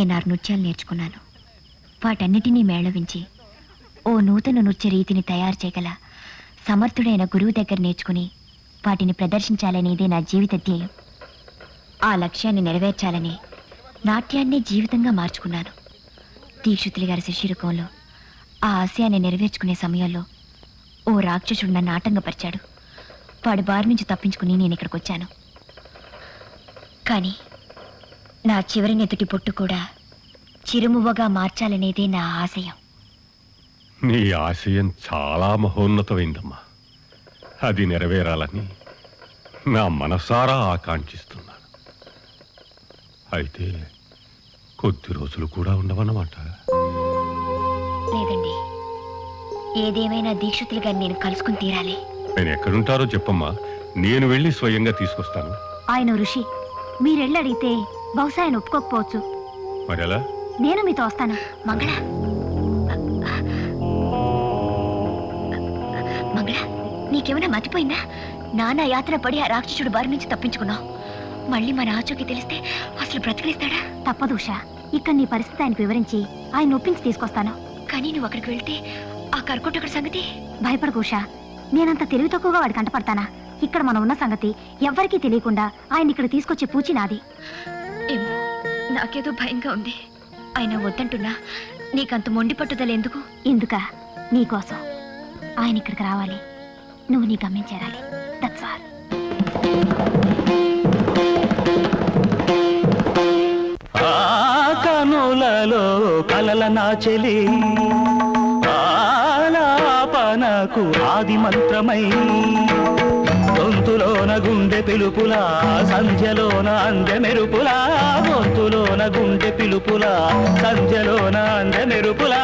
నేను 6 నృత్యాలు నేర్చుకున్నాను. వాటన్నిటినీ మేళవించి ఓ నూతన నృత్య రీతిని తయారు చేయగల సమర్థుడైన గురువు దగ్గర నేర్చుకుని వాటిని ప్రదర్శించాలనేదే నా జీవిత ధ్యేయం. ఆ లక్ష్యాన్ని నెరవేర్చాలని నాట్యాన్ని జీవితంగా మార్చుకున్నాను. దీక్షితులు గారి శిష్యరూపంలో ఆ ఆశయాన్ని నెరవేర్చుకునే సమయంలో ఓ రాక్షసుడు నన్ను ఆటంకపరిచాడు. వాడి బారి నుంచి తప్పించుకుని నేను ఇక్కడికి వచ్చాను. కానీ నా చివరి నెదుటి పొట్టు కూడా చిరుమువ్వగా మార్చాలనేదే నా ఆశయం. నీ ఆశయం చాలా మహోన్నతమైందమ్మా. అది నెరవేరాలని నా మనసారా ఆకాంక్షిస్తున్నాను. అయితే కొద్ది రోజులు కూడా ఉండవన్నమాట. లేదండి, ఏదేమైనా దీక్షితులు గారిని నేను కలుసుకుని తీరాలి. ఆయన ఎక్కడుంటారో చెప్పమ్మా, నేను వెళ్ళి స్వయంగా తీసుకొస్తాను. ఆయన ఋషి, మీరెళ్ళి అడిగితే బహుశా ఆయన ఒప్పుకోకపోవచ్చు. మరెలా? నేను మీతో వస్తాను. మంగళ, మంగళ, నీకేమైనా మతిపోయిందా? నానా యాత్ర పడి ఆ రాక్షసుడు బారి నుంచి తప్పించుకున్నావు. మళ్ళీ మన ఆచూకి తెలిస్తే అసలు బ్రతికిస్తాడా? తప్పదు ఉషా, ఇక్కడ నీ పరిస్థితి ఆయనకు వివరించి ఆయన ఒప్పించి తీసుకొస్తాను. కానీ నువ్వు అక్కడికి వెళ్తే ఆ కర్కోటకుడి సంగతి? భయపడకు ఉషా, నేనంత తెలివి తక్కువగా వాడికి అంటపడతానా? ఇక్కడ మనం ఉన్న సంగతి ఎవ్వరికీ తెలియకుండా ఆయన ఇక్కడ తీసుకొచ్చే పూచి నాది. ఏమో, నాకేదో భయంగా ఉంది. ఆయన వద్దంటున్నా నీకంత మొండి పట్టుదల ఎందుకు? ఎందుకా? నీకోసం ఆయన ఇక్కడికి రావాలి, నువ్వు నీ గమ్యం చేరాలి. That's all. కనులలో కలల నాచెలి ఆలాపనకు ఆది మంత్రమై గొంతులోన గుండె పిలుపులా సంధ్యలోన అందె మెరుపులా గొంతులోన గుండె పిలుపులా సంధ్యలోన అందె మెరుపులా